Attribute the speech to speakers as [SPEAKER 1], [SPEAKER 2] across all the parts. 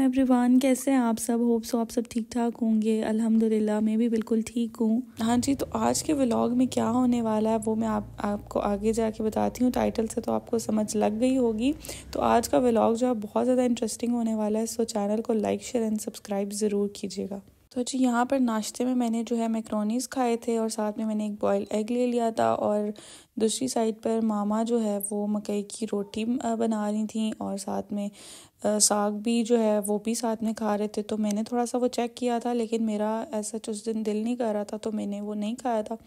[SPEAKER 1] Everyone, कैसे हैं आप सब। होप सो आप सब ठीक ठाक होंगे। अल्हम्दुलिल्लाह मैं भी बिल्कुल ठीक हूँ। हाँ जी, तो आज के व्लॉग में क्या होने वाला है वो मैं आपको आगे जाके बताती हूँ। टाइटल से तो आपको समझ लग गई होगी। तो आज का व्लॉग जो है बहुत ज़्यादा इंटरेस्टिंग होने वाला है। सो चैनल को लाइक शेयर एंड सब्सक्राइब ज़रूर कीजिएगा। तो जी यहाँ पर नाश्ते में मैंने जो है मैक्रोनीस खाए थे और साथ में मैंने एक बॉइल्ड एग ले लिया था। और दूसरी साइड पर मामा जो है वो मकई की रोटी बना रही थी और साथ में साग भी जो है वो भी साथ में खा रहे थे। तो मैंने थोड़ा सा वो चेक किया था, लेकिन मेरा ऐसा उस दिन दिल नहीं कर रहा था, तो मैंने वो नहीं खाया था।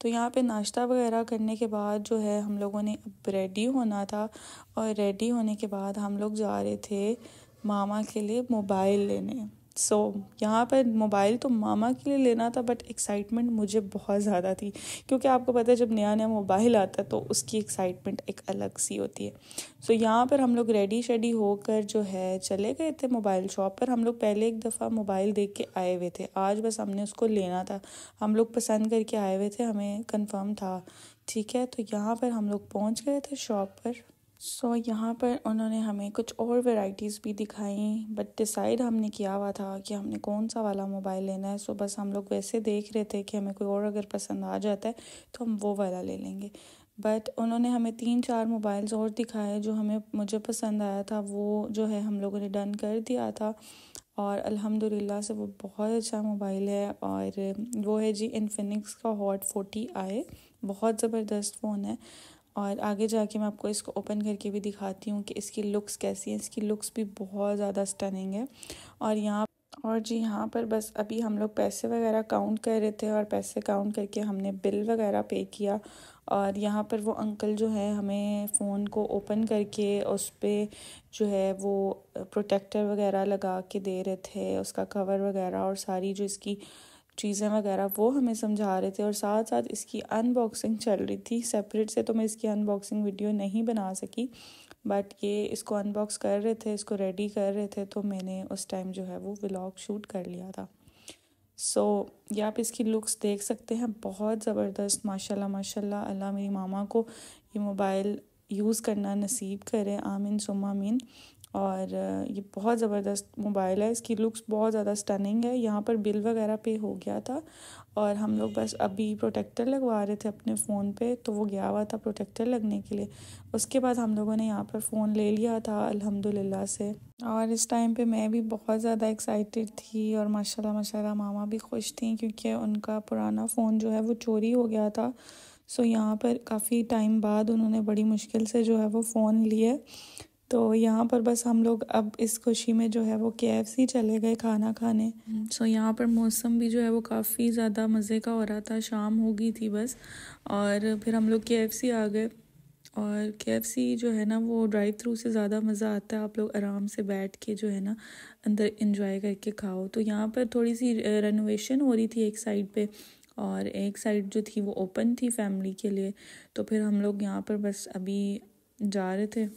[SPEAKER 1] तो यहाँ पे नाश्ता वगैरह करने के बाद जो है हम लोगों ने अब रेडी होना था। और रेडी होने के बाद हम लोग जा रहे थे मामा के लिए मोबाइल लेने। यहाँ पर मोबाइल तो मामा के लिए लेना था, बट एक्साइटमेंट मुझे बहुत ज़्यादा थी, क्योंकि आपको पता है जब नया नया मोबाइल आता है तो उसकी एक्साइटमेंट एक अलग सी होती है। यहाँ पर हम लोग रेडी शेडी होकर जो है चले गए थे मोबाइल शॉप पर। हम लोग पहले एक दफ़ा मोबाइल देख के आए हुए थे, आज बस हमने उसको लेना था। हम लोग पसंद करके आए हुए थे, हमें कंफर्म था। ठीक है, तो यहाँ पर हम लोग पहुँच गए थे शॉप पर। यहाँ पर उन्होंने हमें कुछ और वैरायटीज़ भी दिखाई, बट डिसाइड हमने किया हुआ था कि हमने कौन सा वाला मोबाइल लेना है। बस हम लोग वैसे देख रहे थे कि हमें कोई और अगर पसंद आ जाता है तो हम वो वाला ले लेंगे। बट उन्होंने हमें 3-4 मोबाइल्स और दिखाए जो मुझे पसंद आया था, वो जो है हम लोगों ने डन कर दिया था। और अल्हम्दुलिल्लाह से वो बहुत अच्छा मोबाइल है, और वो है जी इन्फिनिक्स का हॉट 40i। बहुत ज़बरदस्त फ़ोन है, और आगे जाके मैं आपको इसको ओपन करके भी दिखाती हूँ कि इसकी लुक्स कैसी हैं। इसकी लुक्स भी बहुत ज़्यादा स्टनिंग है। और जी यहाँ पर बस अभी हम लोग पैसे वगैरह काउंट कर रहे थे, और पैसे काउंट करके हमने बिल वगैरह पे किया। और यहाँ पर वो अंकल जो है हमें फ़ोन को ओपन करके उस पर जो है वो प्रोटेक्टर वगैरह लगा के दे रहे थे, उसका कवर वगैरह और सारी जो इसकी चीज़ें वगैरह वो हमें समझा रहे थे। और साथ साथ इसकी अनबॉक्सिंग चल रही थी सेपरेट से, तो मैं इसकी अनबॉक्सिंग वीडियो नहीं बना सकी। बट ये इसको अनबॉक्स कर रहे थे, इसको रेडी कर रहे थे, तो मैंने उस टाइम जो है वो व्लॉग शूट कर लिया था। ये आप इसकी लुक्स देख सकते हैं, बहुत ज़बरदस्त माशाल्लाह माशाल्लाह। अल्लाह मेरी मामा को ये मोबाइल यूज़ करना नसीब करे, आमीन सुम्मा आमीन। और ये बहुत ज़बरदस्त मोबाइल है, इसकी लुक्स बहुत ज़्यादा स्टनिंग है। यहाँ पर बिल वगैरह पे हो गया था, और हम लोग बस अभी प्रोटेक्टर लगवा रहे थे अपने फ़ोन पे, तो वो गया हुआ था प्रोटेक्टर लगने के लिए। उसके बाद हम लोगों ने यहाँ पर फ़ोन ले लिया था अल्हम्दुलिल्लाह से। और इस टाइम पे मैं भी बहुत ज़्यादा एक्साइटेड थी, और माशाल्लाह माशाल्लाह मामा भी खुश थी, क्योंकि उनका पुराना फ़ोन जो है वो चोरी हो गया था। यहाँ पर काफ़ी टाइम बाद उन्होंने बड़ी मुश्किल से जो है वो फ़ोन लिए। तो यहाँ पर बस हम लोग अब इस खुशी में जो है वो KFC चले गए खाना खाने। यहाँ पर मौसम भी जो है वो काफ़ी ज़्यादा मज़े का हो रहा था, शाम हो गई थी बस, और फिर हम लोग KFC आ गए। और KFC जो है ना वो ड्राइव थ्रू से ज़्यादा मज़ा आता है, आप लोग आराम से बैठ के जो है ना अंदर इंजॉय करके खाओ। तो यहाँ पर थोड़ी सी रेनोवेशन हो रही थी एक साइड पे, और एक साइड जो थी वो ओपन थी फैमिली के लिए। तो फिर हम लोग यहाँ पर बस अभी जा रहे थे।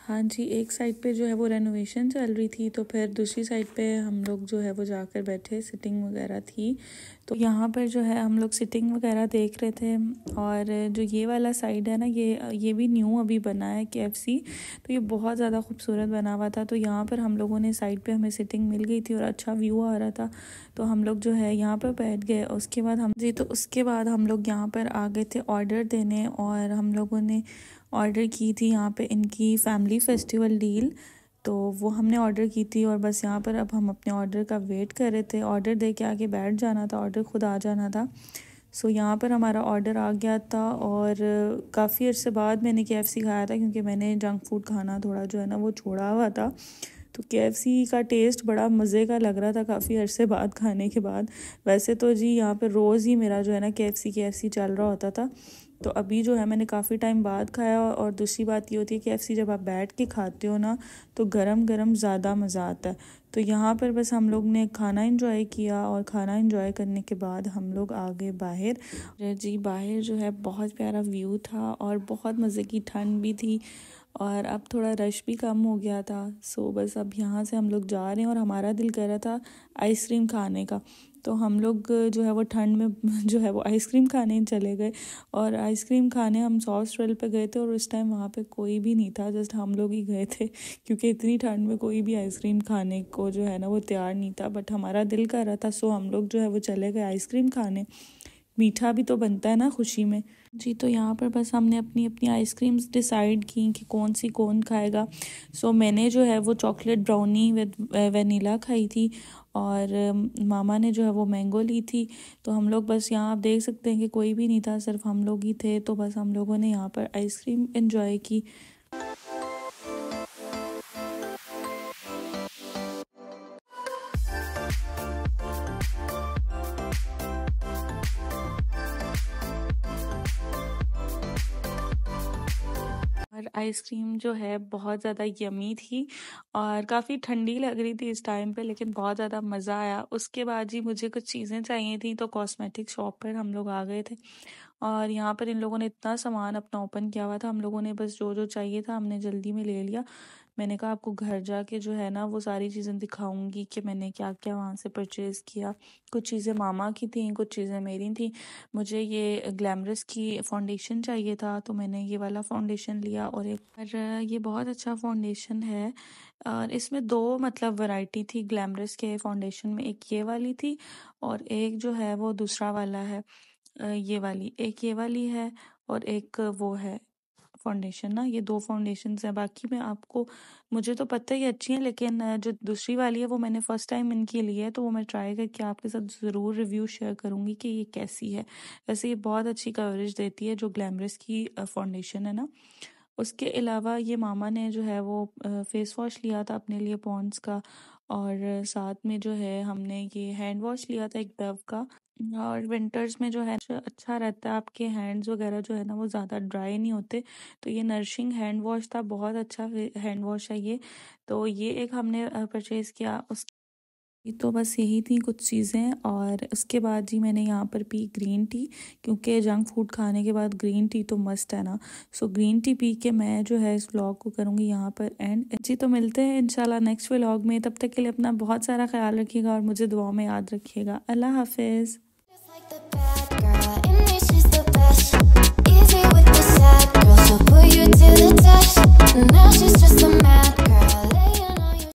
[SPEAKER 1] हाँ जी, एक साइड पे जो है वो रेनोवेशन चल रही थी, तो फिर दूसरी साइड पे हम लोग जो है वो जाकर बैठे, सिटिंग वगैरह थी। तो यहाँ पर जो है हम लोग सिटिंग वगैरह देख रहे थे। और जो ये वाला साइड है ना, ये भी न्यू अभी बना है KFC, तो ये बहुत ज़्यादा खूबसूरत बना हुआ था। तो यहाँ पर हम लोगों ने साइड पे हमें सिटिंग मिल गई थी और अच्छा व्यू आ रहा था, तो हम लोग जो है यहाँ पर बैठ गए। उसके बाद हम लोग यहाँ पर आ गए थे ऑर्डर देने, और हम लोगों ने ऑर्डर की थी यहाँ पे इनकी फैमिली फेस्टिवल डील, तो वो हमने ऑर्डर की थी। और बस यहाँ पर अब हम अपने ऑर्डर का वेट कर रहे थे। ऑर्डर दे के आगे बैठ जाना था, ऑर्डर खुद आ जाना था। यहाँ पर हमारा ऑर्डर आ गया था, और काफ़ी अर्से बाद मैंने KFC खाया था, क्योंकि मैंने जंक फूड खाना थोड़ा जो है ना वो छोड़ा हुआ था। तो KFC का टेस्ट बड़ा मज़े का लग रहा था काफ़ी अरसे बाद खाने के बाद। वैसे तो जी यहाँ पे रोज़ ही मेरा जो है ना KFC चल रहा होता था, तो अभी जो है मैंने काफ़ी टाइम बाद खाया। और दूसरी बात ये होती है KFC जब आप बैठ के खाते हो ना, तो गरम गरम ज़्यादा मज़ा आता है। तो यहाँ पर बस हम लोग ने खाना एंजॉय किया, और खाना एंजॉय करने के बाद हम लोग आ गए बाहर। जी बाहर जो है बहुत प्यारा व्यू था, और बहुत मज़े की ठंड भी थी। और अब थोड़ा रश भी कम हो गया था। सो बस अब यहाँ से हम लोग जा रहे हैं और हमारा दिल कर रहा था आइसक्रीम खाने का। तो हम लोग जो है वो ठंड में जो है वो आइसक्रीम खाने चले गए। और आइसक्रीम खाने हम सॉस ट्रेल पे गए थे और उस टाइम वहाँ पे कोई भी नहीं था, जस्ट हम लोग ही गए थे क्योंकि इतनी ठंड में कोई भी आइसक्रीम खाने को जो है ना वो तैयार नहीं था। बट हमारा दिल कर रहा था, सो हम लोग जो है वो चले गए आइसक्रीम खाने। मीठा भी तो बनता है ना खुशी में जी। तो यहाँ पर बस हमने अपनी अपनी आइसक्रीम्स डिसाइड की कि कौन खाएगा। सो मैंने जो है वो चॉकलेट ब्राउनी विद वनीला खाई थी और मामा ने जो है वो मैंगो ली थी। तो हम लोग बस यहाँ आप देख सकते हैं कि कोई भी नहीं था, सिर्फ हम लोग ही थे। तो बस हम लोगों ने यहाँ पर आइसक्रीम एंजॉय की। और आइसक्रीम जो है बहुत ज़्यादा यमी थी और काफ़ी ठंडी लग रही थी इस टाइम पे, लेकिन बहुत ज़्यादा मज़ा आया। उसके बाद जी मुझे कुछ चीज़ें चाहिए थी, तो कॉस्मेटिक शॉप पर हम लोग आ गए थे और यहाँ पर इन लोगों ने इतना सामान अपना ओपन किया हुआ था। हम लोगों ने बस जो जो चाहिए था हमने जल्दी में ले लिया। मैंने कहा आपको घर जाके जो है ना वो सारी चीज़ें दिखाऊंगी कि मैंने क्या क्या वहाँ से परचेज़ किया। कुछ चीज़ें मामा की थी, कुछ चीज़ें मेरी थी। मुझे ये ग्लैमरस की फाउंडेशन चाहिए था, तो मैंने ये वाला फाउंडेशन लिया। और ये बहुत अच्छा फाउंडेशन है और इसमें दो मतलब वैरायटी थी ग्लैमरस के फाउंडेशन में, एक ये वाली थी और एक जो है वो दूसरा वाला है। ये वाली एक ये वाली है और एक वो है फाउंडेशन ना। ये दो फाउंडेशंस हैं। बाकी मैं आपको, मुझे तो पता ही अच्छी है, लेकिन जो दूसरी वाली है वो मैंने फर्स्ट टाइम इनकी ली है, तो वो मैं ट्राई करके आपके साथ ज़रूर रिव्यू शेयर करूँगी कि ये कैसी है। वैसे ये बहुत अच्छी कवरेज देती है जो ग्लैमरस की फाउंडेशन है ना। उसके अलावा ये मामा ने जो है वो फेस वॉश लिया था अपने लिए पॉन्ड्स का, और साथ में जो है हमने ये हैंड वॉश लिया था एक डव का। और विंटर्स में जो है अच्छा रहता है, आपके हैंड्स वगैरह जो है ना वो ज़्यादा ड्राई नहीं होते। तो ये नरिशिंग हैंड वॉश था, बहुत अच्छा हैंड वॉश है ये। तो ये एक हमने परचेज़ किया। तो बस यही थी कुछ चीज़ें। और उसके बाद जी मैंने यहाँ पर पी ग्रीन टी, क्योंकि जंक फूड खाने के बाद ग्रीन टी तो मस्त है ना। सो ग्रीन टी पी के मैं जो है इस व्लॉग को करूँगी यहाँ पर एंड जी। तो मिलते हैं इंशाल्लाह नेक्स्ट व्लॉग में। तब तक के लिए अपना बहुत सारा ख्याल रखिएगा और मुझे दुआ में याद रखिएगा। अल्लाह हाफिज़। Easy with the sad girl, so put you to the test. Now she's just a mad girl.